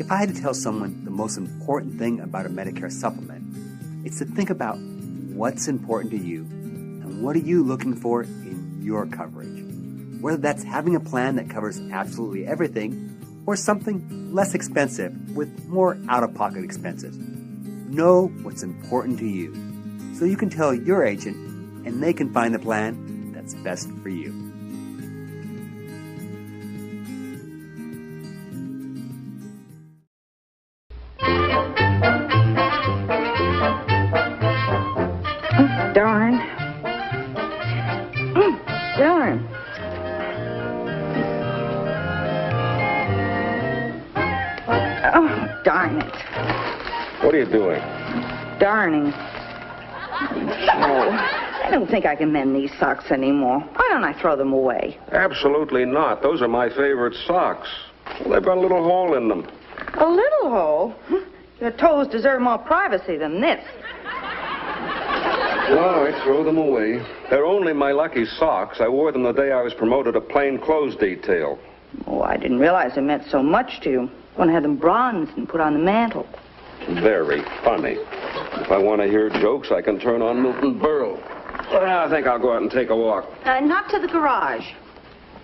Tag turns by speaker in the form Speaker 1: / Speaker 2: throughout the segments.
Speaker 1: If I had to tell someone the most important thing about a Medicare supplement, it's to think about what's important to you and what are you looking for in your coverage. Whether that's having a plan that covers absolutely everything or something less expensive with more out-of-pocket expenses. Know what's important to you so you can tell your agent and they can find the plan that's best for you.
Speaker 2: Darn. Darn. Oh, darn it.
Speaker 3: What are you doing?
Speaker 2: Darning. Oh, I don't think I can mend these socks anymore. Why don't I throw them away?
Speaker 3: Absolutely not. Those are my favorite socks. Well, they've got a little hole in them.
Speaker 2: A little hole? Your toes deserve more privacy than this.
Speaker 3: All right, throw them away. They're only my lucky socks. I wore them the day I was promoted to plain clothes detail.
Speaker 2: Oh, I didn't realize it meant so much to you. When I had them bronzed and put on the mantle.
Speaker 3: Very funny. If I want to hear jokes, I can turn on Milton Berle. Well, I think I'll go out and take a walk.
Speaker 2: Not to the garage.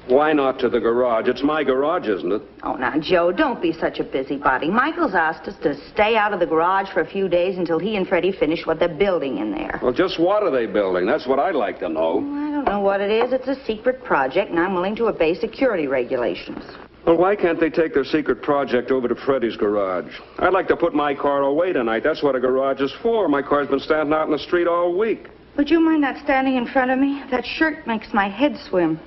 Speaker 3: Why not to the garage? It's my garage, isn't it?
Speaker 2: Oh, now, Joe, don't be such a busybody. Michael's asked us to stay out of the garage for a few days until he and Freddy finish what they're building in there.
Speaker 3: Well, just what are they building? That's what I'd like to know.
Speaker 2: I don't know what it is. It's a secret project, and I'm willing to obey security regulations.
Speaker 3: Well, why can't they take their secret project over to Freddy's garage? I'd like to put my car away tonight. That's what a garage is for. My car's been standing out in the street all week.
Speaker 2: Would you mind not standing in front of me? That shirt makes my head swim.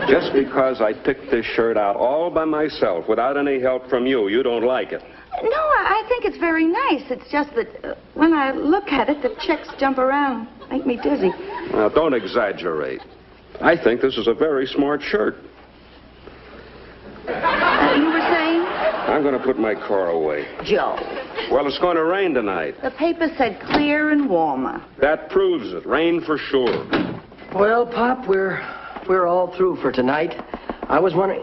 Speaker 3: Just because I picked this shirt out all by myself without any help from you, you don't like it.
Speaker 2: No, I think it's very nice. It's just that when I look at it, the checks jump around, make me dizzy.
Speaker 3: Now, don't exaggerate. I think this is a very smart shirt.
Speaker 2: You were saying?
Speaker 3: I'm going to put my car away.
Speaker 2: Joe.
Speaker 3: Well, it's going to rain tonight.
Speaker 2: The paper said clear and warmer.
Speaker 3: That proves it. Rain for sure.
Speaker 4: Well, Pop, we're all through for tonight. I was wondering...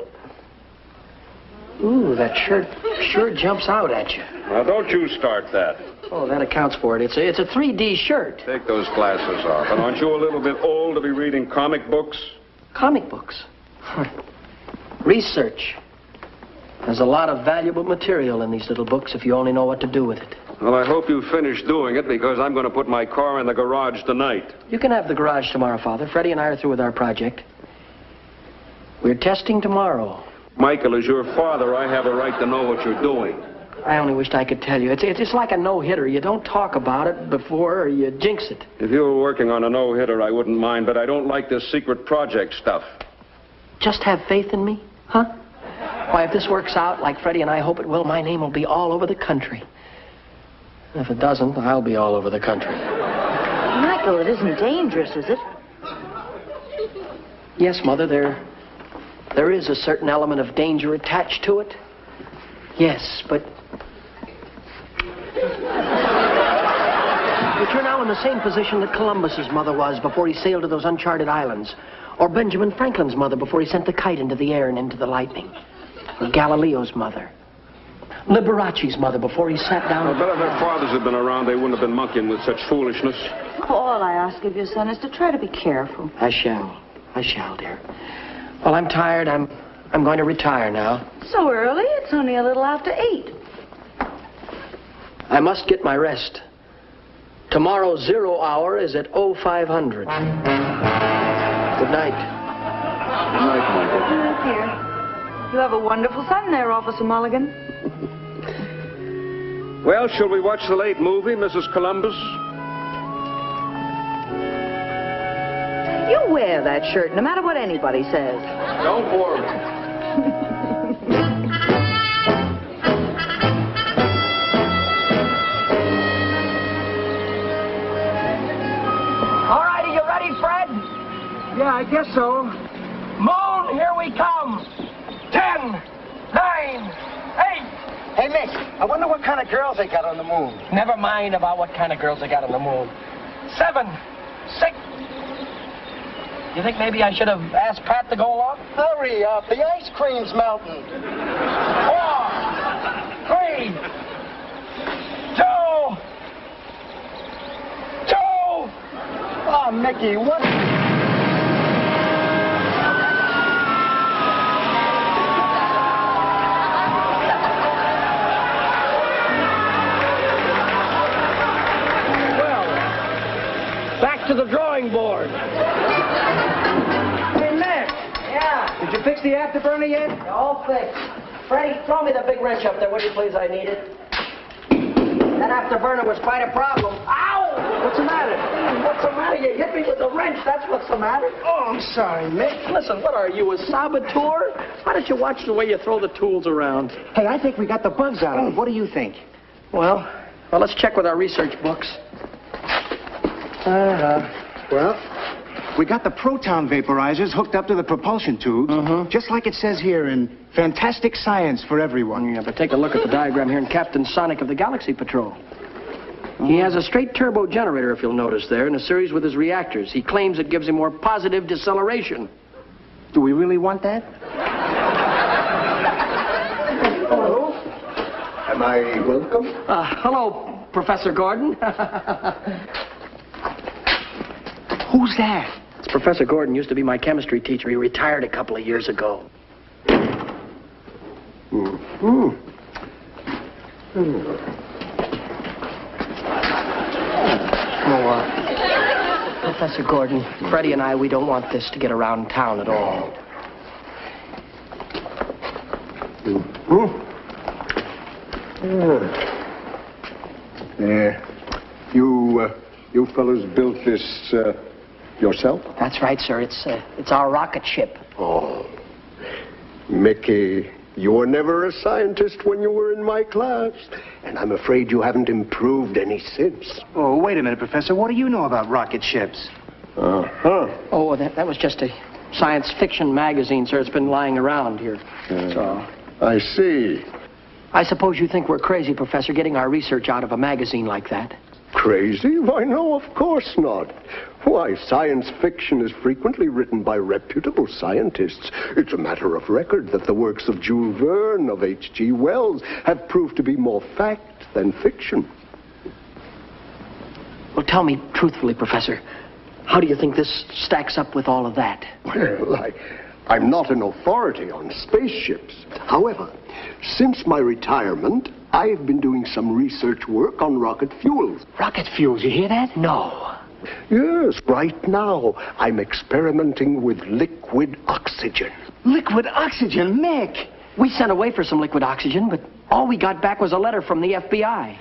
Speaker 4: Ooh, that shirt sure jumps out at you.
Speaker 3: Now, don't you start that.
Speaker 4: Oh, that accounts for it. It's a 3D shirt.
Speaker 3: Take those glasses off. And aren't you a little bit old to be reading comic books?
Speaker 4: Comic books? Research. There's a lot of valuable material in these little books if you only know what to do with it.
Speaker 3: Well, I hope you finish doing it because I'm going to put my car in the garage tonight.
Speaker 4: You can have the garage tomorrow, Father. Freddie and I are through with our project. We're testing tomorrow.
Speaker 3: Michael, as your father, I have a right to know what you're doing.
Speaker 4: I only wished I could tell you. It's like a no-hitter. You don't talk about it before or you jinx it.
Speaker 3: If you were working on a no-hitter, I wouldn't mind, but I don't like this secret project stuff.
Speaker 4: Just have faith in me, huh? Why, if this works out like Freddie and I hope it will, my name will be all over the country. If it doesn't, I'll be all over the country.
Speaker 2: Michael, it isn't dangerous, is it?
Speaker 4: Yes, Mother, there is a certain element of danger attached to it. Yes, but... You're now in the same position that Columbus's mother was before he sailed to those uncharted islands. Or Benjamin Franklin's mother before he sent the kite into the air and into the lightning. Or Galileo's mother. Liberace's mother before he sat down...
Speaker 3: I bet if their fathers had been around, they wouldn't have been monkeying with such foolishness.
Speaker 2: All I ask of you, son, is to try to be careful.
Speaker 4: I shall, dear. Well, I'm tired. I'm going to retire now.
Speaker 2: So early? It's only a little after 8.
Speaker 4: I must get my rest. Tomorrow's 0 hour is at 0500. Good night.
Speaker 3: Good night, Michael.
Speaker 2: Good night, dear. You have a wonderful son there, Officer Mulligan.
Speaker 3: Well, shall we watch the late movie, Mrs. Columbus?
Speaker 2: You wear that shirt no matter what anybody says.
Speaker 3: Don't bore me.
Speaker 4: All right, are you ready, Fred? Yeah, I guess so. Moon, here we come. 10, 9, 8.
Speaker 5: Hey, Mick, I wonder what kind of girls they got on the moon.
Speaker 4: Never mind about what kind of girls they got on the moon. 7, 6. You think maybe I should have asked Pat to go along?
Speaker 5: Hurry up, the ice cream's melting.
Speaker 4: 4, made! Joe! Joe!
Speaker 5: Oh, Mickey, what?
Speaker 4: Back to the drawing board.
Speaker 5: Hey, Mick.
Speaker 4: Yeah?
Speaker 5: Did you fix the afterburner yet?
Speaker 4: All fixed. Freddy, throw me the big wrench up there, would you please? I need it. That afterburner was quite a problem. Ow!
Speaker 5: What's the matter?
Speaker 4: What's the matter? You hit me with the wrench. That's what's the matter.
Speaker 5: Oh, I'm sorry, Mick.
Speaker 4: Listen, what are you, a saboteur? Why don't you watch the way you throw the tools around?
Speaker 5: Hey, I think we got the bugs out of it. What do you think?
Speaker 4: Well, let's check with our research books.
Speaker 5: Well, we got the proton vaporizers hooked up to the propulsion tubes, just like it says here in Fantastic Science for Everyone.
Speaker 4: Yeah, but take a look at the diagram here in Captain Sonic of the Galaxy Patrol. He has a straight turbo generator, if you'll notice there, in a series with his reactors. He claims it gives him more positive deceleration.
Speaker 5: Do we really want that?
Speaker 6: Hello. Am I welcome?
Speaker 4: Hello, Professor Gordon.
Speaker 5: Who's that?
Speaker 4: It's Professor Gordon. Used to be my chemistry teacher. He retired a couple of years ago. Professor Gordon, Freddy and I, we don't want this to get around town at all.
Speaker 6: You fellas built this yourself?
Speaker 4: That's right, sir. It's our rocket ship.
Speaker 6: Oh, Mickey, you were never a scientist when you were in my class, and I'm afraid you haven't improved any since.
Speaker 5: Oh, wait a minute, Professor. What do you know about rocket ships?
Speaker 4: Oh, that was just a science fiction magazine, sir. It's been lying around here. So.
Speaker 6: I see.
Speaker 4: I suppose you think we're crazy, Professor, getting our research out of a magazine like that.
Speaker 6: Crazy? Why, no, of course not. Why, science fiction is frequently written by reputable scientists. It's a matter of record that the works of Jules Verne, of H.G. Wells, have proved to be more fact than fiction.
Speaker 4: Well, tell me truthfully, Professor, how do you think this stacks up with all of that?
Speaker 6: Well, I'm not an authority on spaceships. However, since my retirement, I've been doing some research work on rocket fuels.
Speaker 5: Rocket fuels, you hear that?
Speaker 4: No.
Speaker 6: Yes, right now, I'm experimenting with liquid oxygen.
Speaker 5: Liquid oxygen, Mick!
Speaker 4: We sent away for some liquid oxygen, but all we got back was a letter from the FBI.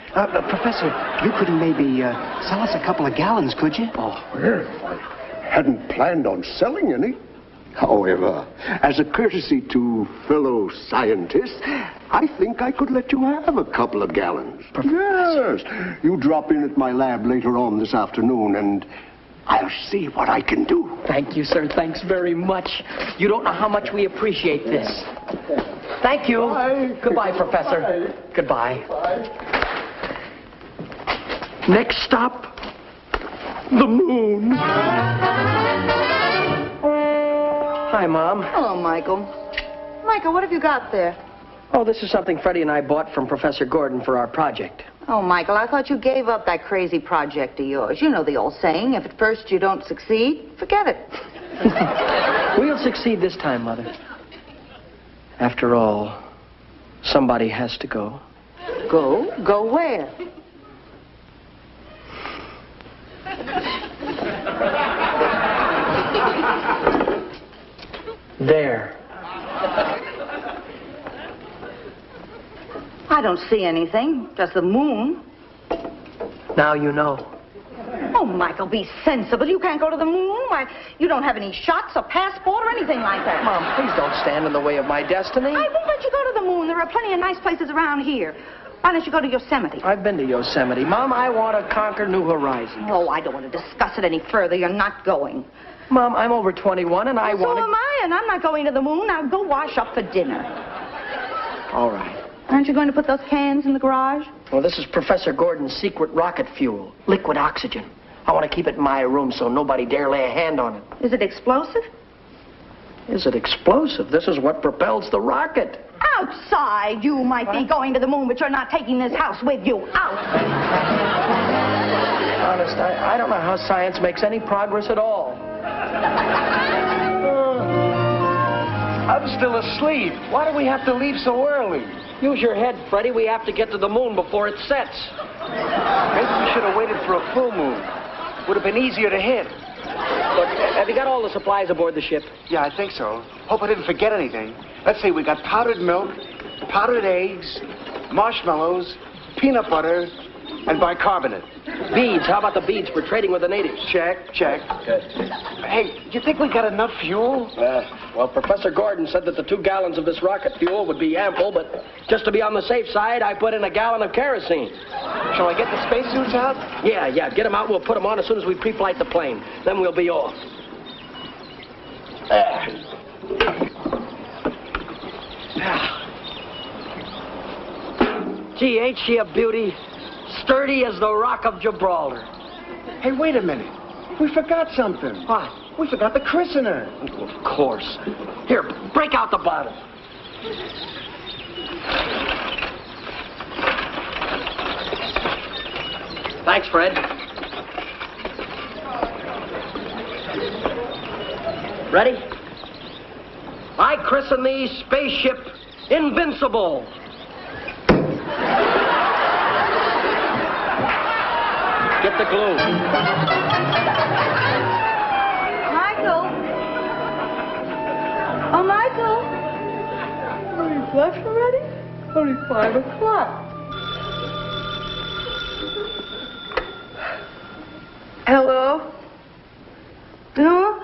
Speaker 5: Professor, you couldn't maybe sell us a couple of gallons, could you?
Speaker 6: Oh, well, I hadn't planned on selling any. However, as a courtesy to fellow scientists, I think I could let you have a couple of gallons.
Speaker 4: Professor.
Speaker 6: Yes. You drop in at my lab later on this afternoon, and I'll see what I can do.
Speaker 4: Thank you, sir. Thanks very much. You don't know how much we appreciate this. Thank you.
Speaker 6: Bye.
Speaker 4: Goodbye, Professor.
Speaker 6: Bye.
Speaker 4: Goodbye.
Speaker 6: Bye.
Speaker 4: Next stop, the moon. Hi, Mom.
Speaker 2: Hello, Michael. Michael, what have you got there?
Speaker 4: Oh, this is something Freddy and I bought from Professor Gordon for our project.
Speaker 2: Oh, Michael, I thought you gave up that crazy project of yours. You know the old saying, if at first you don't succeed, forget it.
Speaker 4: We'll succeed this time, Mother. After all, somebody has to go.
Speaker 2: Go? Go where?
Speaker 4: There.
Speaker 2: I don't see anything. Just the moon.
Speaker 4: Now you know.
Speaker 2: Oh, Michael, be sensible. You can't go to the moon. Why, you don't have any shots or passport or anything like that.
Speaker 4: Mom, please don't stand in the way of my destiny.
Speaker 2: I won't let you go to the moon. There are plenty of nice places around here. Why don't you go to Yosemite?
Speaker 4: I've been to Yosemite. Mom, I want to conquer new horizons.
Speaker 2: Oh, I don't want to discuss it any further. You're not going.
Speaker 4: Mom, I'm over 21 and I want to...
Speaker 2: So am I, and I'm not going to the moon. Now go wash up for dinner.
Speaker 4: All right.
Speaker 2: Aren't you going to put those cans in the garage?
Speaker 4: Well, this is Professor Gordon's secret rocket fuel, liquid oxygen. I want to keep it in my room so nobody dare lay a hand on it.
Speaker 2: Is it explosive?
Speaker 4: Is it explosive? This is what propels the rocket.
Speaker 2: Outside! lied. You might be going to the moon, but you're not taking this house with you. Out!
Speaker 4: Honest, I don't know how science makes any progress at all.
Speaker 5: I'm still asleep. Why do we have to leave so early?
Speaker 4: Use your head, Freddy. We have to get to the moon before it sets.
Speaker 5: Maybe we should have waited for a full moon. Would have been easier to hit.
Speaker 4: Look, have you got all the supplies aboard the ship?
Speaker 5: Yeah, I think so. Hope I didn't forget anything. Let's see, we got powdered milk, powdered eggs, marshmallows, peanut butter, and bicarbonate.
Speaker 4: Beads. How about the beads for trading with the natives?
Speaker 5: Check.
Speaker 4: Good.
Speaker 5: Hey, do you think we got enough fuel?
Speaker 4: Well, Professor Gordon said that the 2 gallons of this rocket fuel would be ample, but just to be on the safe side, I put in 1 gallon of kerosene.
Speaker 5: Shall I get the spacesuits out?
Speaker 4: Yeah. Get them out. We'll put them on as soon as we pre-flight the plane. Then we'll be off. Gee, ain't she a beauty? Sturdy as the Rock of Gibraltar.
Speaker 5: Hey, wait a minute. We forgot something.
Speaker 4: What?
Speaker 5: We forgot the christener.
Speaker 4: Of course. Here, break out the bottle. Thanks, Fred. Ready? I christen thee Spaceship Invincible. Get the glue.
Speaker 2: Michael? Oh, Michael? Are you left already? It's only 5 o'clock. Hello? No?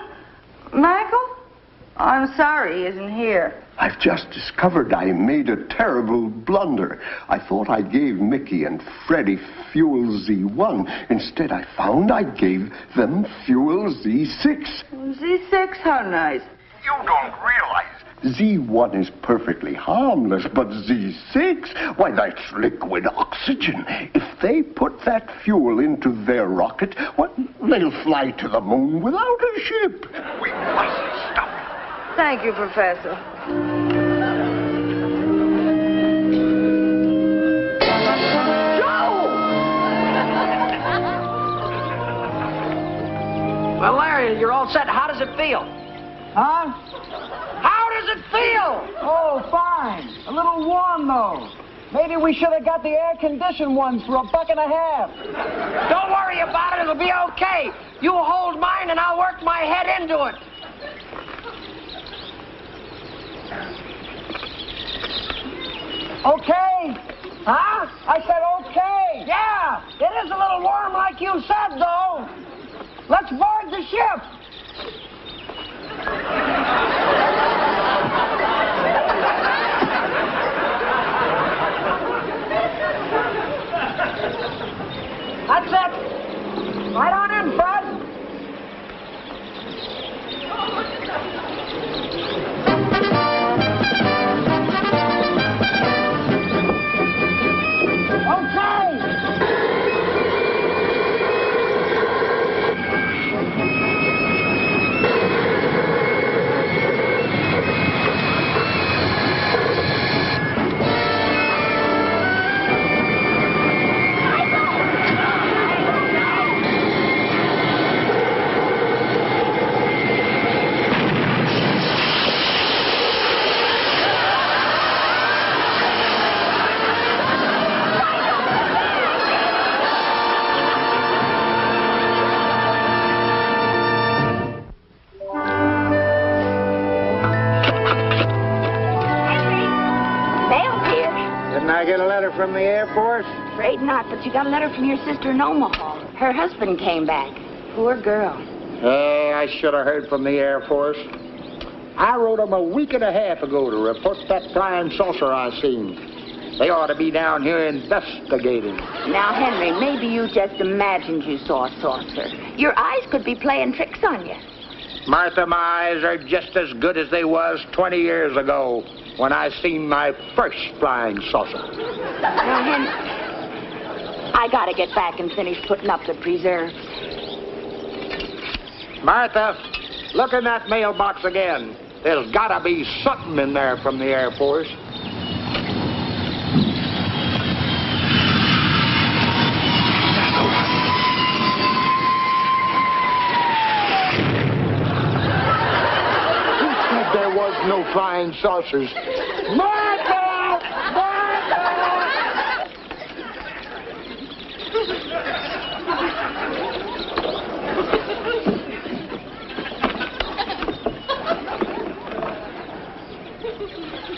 Speaker 2: Michael? I'm sorry he isn't here.
Speaker 6: I've just discovered I made a terrible blunder. I thought I gave Mickey and Freddy Fuel Z1. Instead, I found I gave them Fuel Z6.
Speaker 2: Z6? How nice.
Speaker 6: You don't realize Z1 is perfectly harmless, but Z6, why, that's liquid oxygen. If they put that fuel into their rocket, what, they'll fly to the moon without a ship. We must stop it.
Speaker 2: Thank you, Professor.
Speaker 4: Well, Larry, you're all set. How does it feel?
Speaker 7: Huh?
Speaker 4: How does it feel?
Speaker 7: Oh, fine. A little warm, though. Maybe we should have got the air-conditioned ones for $1.50.
Speaker 4: Don't worry about it. It'll be okay. You hold mine, and I'll work my head into it.
Speaker 7: Okay.
Speaker 4: Huh?
Speaker 7: I said okay.
Speaker 4: Yeah, it is a little warm like you said, though. Let's board the ship. That's it. Right on in, Fred.
Speaker 7: From the Air Force?
Speaker 2: Afraid not, but you got a letter from your sister in Omaha. Her husband came back. Poor girl.
Speaker 7: Hey, I should have heard from the Air Force. I wrote them a week and a half ago to report that flying saucer I seen. They ought to be down here investigating.
Speaker 2: Now, Henry, maybe you just imagined you saw a saucer. Your eyes could be playing tricks on you.
Speaker 7: Martha, my eyes are just as good as they was 20 years ago when I seen my first flying saucer.
Speaker 2: Now, Henry, I gotta get back and finish putting up the preserves.
Speaker 7: Martha, look in that mailbox again. There's gotta be something in there from the Air Force. flying saucers. Murder! Murder!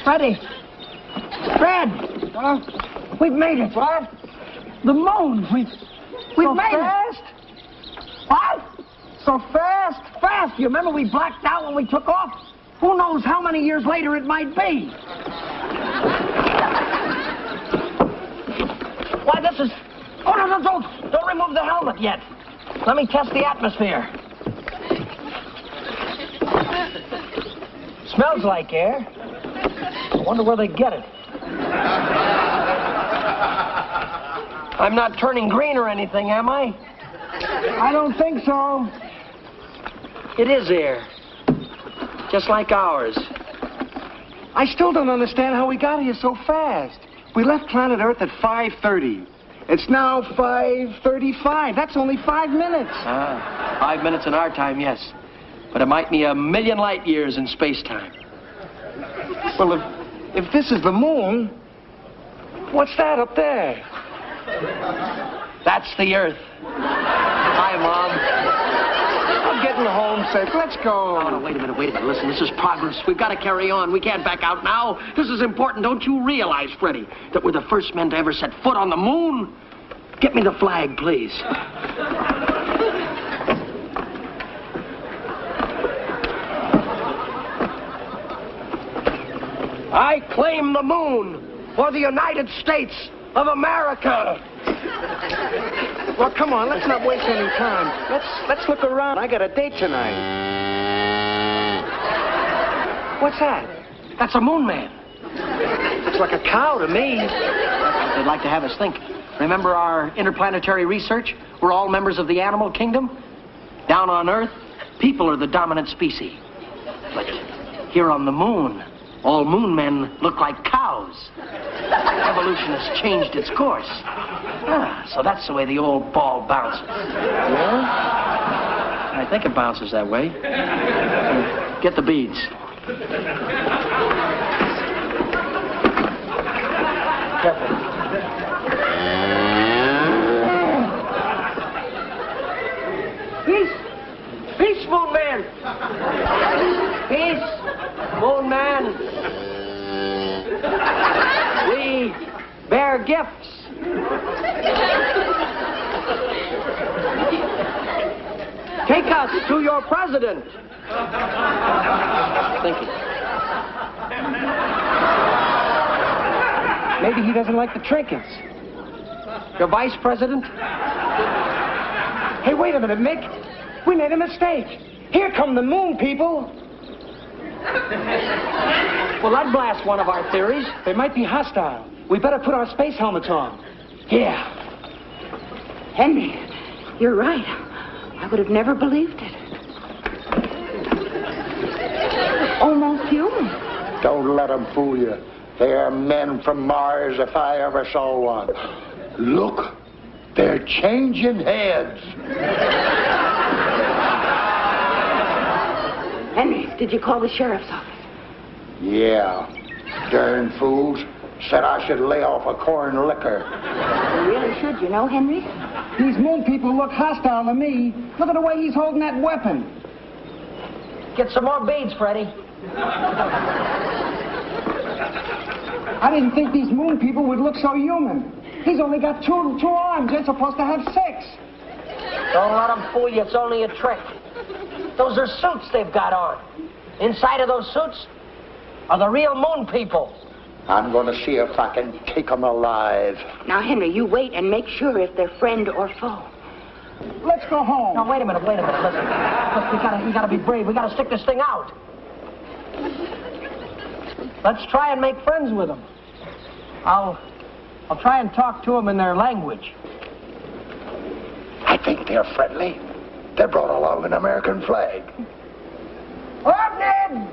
Speaker 4: Freddy. Fred. We've made it. What? The moon. We've
Speaker 8: So
Speaker 4: made
Speaker 8: fast?
Speaker 4: it. What?
Speaker 8: So fast?
Speaker 4: Fast. You remember we blacked out when we took off? Who knows how many years later it might be? Why, this is... Oh, no, don't remove the helmet yet. Let me test the atmosphere. Smells like air. I wonder where they get it. I'm not turning green or anything, am I?
Speaker 8: I don't think so.
Speaker 4: It is air. Just like ours.
Speaker 5: I still don't understand how we got here so fast. We left planet Earth at 5:30. It's now 5:35. That's only 5 minutes.
Speaker 4: 5 minutes in our time, yes. But it might be a million light years in space-time.
Speaker 5: Well, if this is the moon, what's that up there?
Speaker 4: That's the Earth. Hi, Mom.
Speaker 5: I'm getting homesick. Let's go.
Speaker 4: Oh, no, wait a minute. Listen, this is progress. We've got to carry on. We can't back out now. This is important. Don't you realize, Freddy, that we're the first men to ever set foot on the moon? Get me the flag, please. I claim the moon for the United States of America.
Speaker 5: Well, come on, let's not waste any time. Let's look around. I got a date tonight. What's that?
Speaker 4: That's a moon man.
Speaker 5: Looks like a cow to me.
Speaker 4: They'd like to have us think. Remember our interplanetary research? We're all members of the animal kingdom. Down on Earth, people are the dominant species. But here on the moon, all moon men look like cows. Evolution has changed its course. So that's the way the old ball bounces.
Speaker 5: Yeah?
Speaker 4: I think it bounces that way. Get the beads. Careful. Peace, Moon Man. Peace, Moon Man. We bear gifts. Take us to your president. Thinking.
Speaker 5: Maybe he doesn't like the trinkets.
Speaker 4: Your vice president?
Speaker 5: Hey, wait a minute, Mick. We made a mistake. Here come the moon people.
Speaker 4: Well, I'd blast one of our theories.
Speaker 5: They might be hostile. We better put our space helmets on.
Speaker 4: Yeah.
Speaker 2: Henry, you're right. I would have never believed it. Almost human.
Speaker 7: Don't let them fool you. They are men from Mars if I ever saw one. Look, they're changing heads.
Speaker 2: Henry, did you call the sheriff's office?
Speaker 7: Yeah. Darn fools. Said I should lay off a corn liquor.
Speaker 2: You really should, you know, Henry.
Speaker 8: These moon people look hostile to me. Look at the way he's holding that weapon.
Speaker 4: Get some more beads, Freddy.
Speaker 8: I didn't think these moon people would look so human. He's only got two arms. They're supposed to have 6.
Speaker 4: Don't let them fool you. It's only a trick. Those are suits they've got on. Inside of those suits are the real moon people.
Speaker 7: I'm going to see if I can take them alive.
Speaker 2: Now, Henry, you wait and make sure if they're friend or foe.
Speaker 8: Let's go home.
Speaker 4: No, wait a minute. Listen. Look, we gotta be brave. We gotta stick this thing out. Let's try and make friends with them. I'll try and talk to them in their language.
Speaker 7: I think they're friendly. They brought along an American flag.
Speaker 8: Bob-Nib!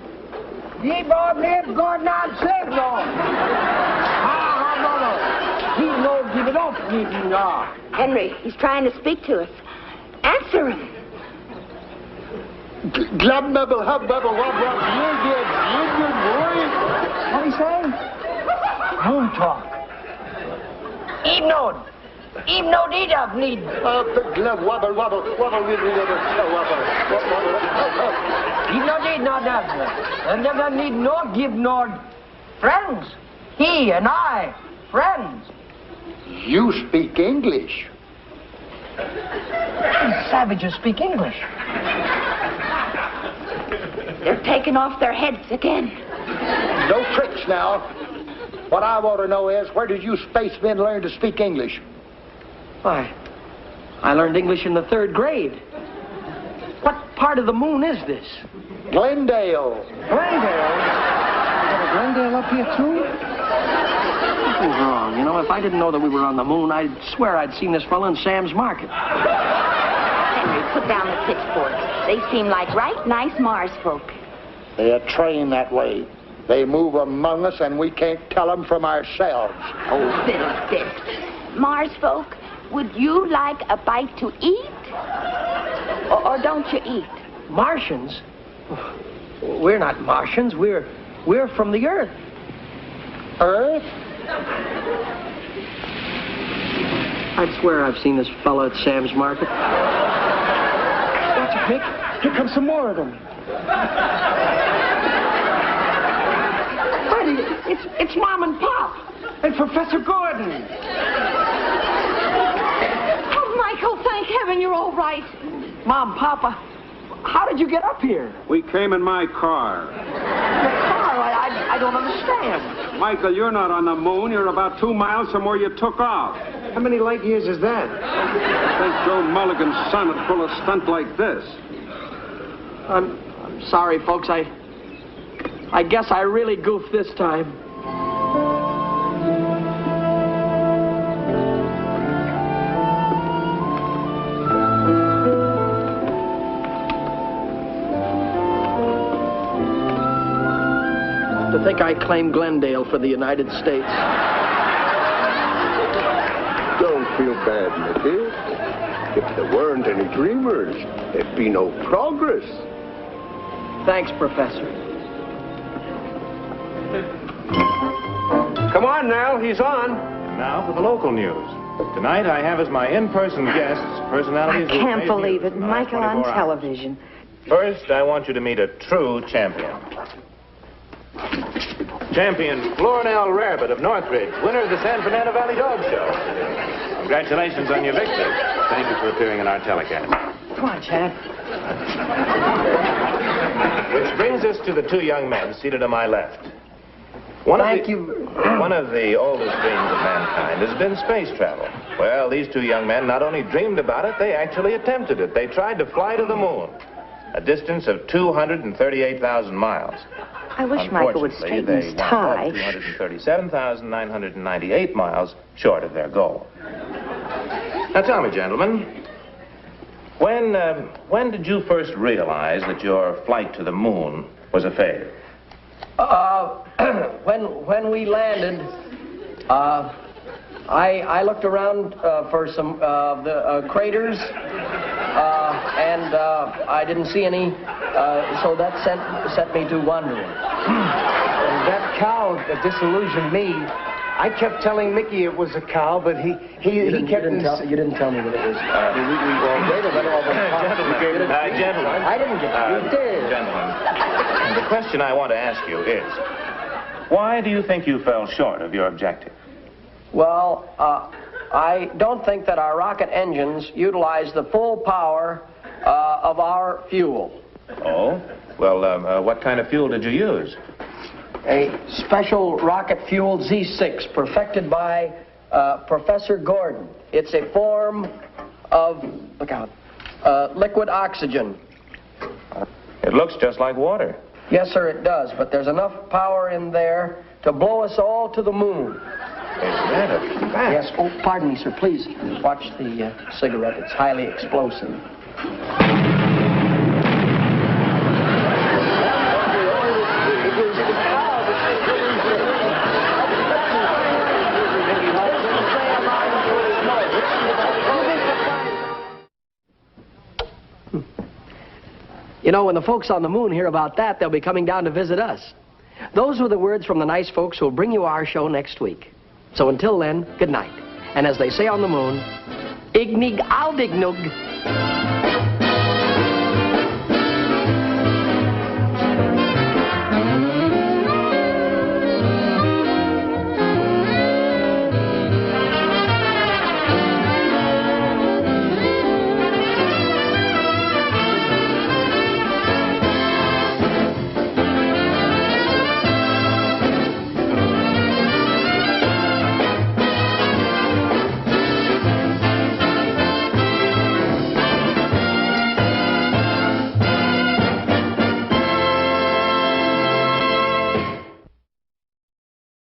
Speaker 8: Ye Bob-Nib, God not save no. He no give it up, ye
Speaker 2: Henry, he's trying to speak to us. Answer him.
Speaker 7: Glub-nubble, hub-bubble, wub-wub, you good, boy.
Speaker 8: What'd he say?
Speaker 4: Moon talk. Ibnod. Ibnod idab need.
Speaker 7: Wobble, wobble, wobble, wobble.
Speaker 4: Ibnod idab. And then need no give nor friends. He and I, friends.
Speaker 7: You speak English.
Speaker 4: These savages speak English.
Speaker 2: They're taking off their heads again.
Speaker 7: No tricks now. What I want to know is, where did you spacemen learn to speak English?
Speaker 4: Why, I learned English in the 3rd grade. What part of the moon is this?
Speaker 7: Glendale.
Speaker 8: Glendale? You got a Glendale up here, too?
Speaker 4: Something's wrong. You know, if I didn't know that we were on the moon, I'd swear I'd seen this fella in Sam's Market.
Speaker 2: Henry, put down the pitchfork. They seem like right nice Mars folk.
Speaker 7: They are trained that way. They move among us, and we can't tell them from ourselves.
Speaker 2: Oh, fiddlesticks. Mars folk, would you like a bite to eat? Or don't you eat?
Speaker 4: Martians? We're not Martians. We're from the Earth.
Speaker 7: Earth?
Speaker 4: I'd swear I've seen this fella at Sam's Market.
Speaker 8: Watch it, Mick. Here comes some more of them.
Speaker 4: Freddy, it's Mom and Pop.
Speaker 8: And Professor Gordon.
Speaker 2: Oh, Michael, thank heaven you're all right.
Speaker 4: Mom, Papa, how did you get up here?
Speaker 3: We came in my car.
Speaker 4: The car? I don't understand.
Speaker 3: Michael, you're not on the moon. You're about 2 miles from where you took off.
Speaker 8: How many light years is that?
Speaker 3: I think Joe Mulligan's son would pull a stunt like this.
Speaker 4: I'm sorry, folks. I guess I really goofed this time. To think I claimed Glendale for the United States.
Speaker 6: Don't feel bad, Mickey. If there weren't any dreamers, there'd be no progress.
Speaker 4: Thanks, Professor.
Speaker 3: Come on, Nell. He's on.
Speaker 9: Now for the local news. Tonight I have as my in-person guests personalities.
Speaker 2: I can't believe it. Michael on television.
Speaker 9: First, I want you to meet a true champion. Champion Florinell Rarebit of Northridge, winner of the San Fernando Valley Dog Show. Congratulations on your victory. Thank you for appearing in our telecast.
Speaker 4: Come on, Chad.
Speaker 9: Which brings us to the 2 young men seated on my left. One of the oldest dreams of mankind has been space travel. Well, these 2 young men not only dreamed about it, they actually attempted it. They tried to fly to the moon, a distance of 238,000 miles.
Speaker 2: I wish Michael would straighten his tie.
Speaker 9: 237,998 miles short of their goal. Now tell me, gentlemen, when did you first realize that your flight to the moon was a failure?
Speaker 4: When we landed, I looked around for some the craters, and I didn't see any, so that set me to wondering.
Speaker 8: And that cow that disillusioned me, I kept telling Mickey it was a cow, but he kept...
Speaker 4: You didn't tell me what it was.
Speaker 9: Gentlemen.
Speaker 4: I didn't get it. You did.
Speaker 9: Gentlemen, the question I want to ask you is, why do you think you fell short of your objective?
Speaker 4: Well, I don't think that our rocket engines utilize the full power of our fuel.
Speaker 9: Oh? Well, what kind of fuel did you use?
Speaker 4: A special rocket fuel Z6 perfected by Professor Gordon. It's a form of, look out, liquid oxygen.
Speaker 9: It looks just like water.
Speaker 4: Yes, sir, it does, but there's enough power in there to blow us all to the moon.
Speaker 9: Is that a fact?
Speaker 4: Yes, oh, pardon me, sir, please watch the cigarette. It's highly explosive. You know, when the folks on the moon hear about that, they'll be coming down to visit us. Those were the words from the nice folks who'll bring you our show next week. So until then, good night. And as they say on the moon, Ignig Aldignug.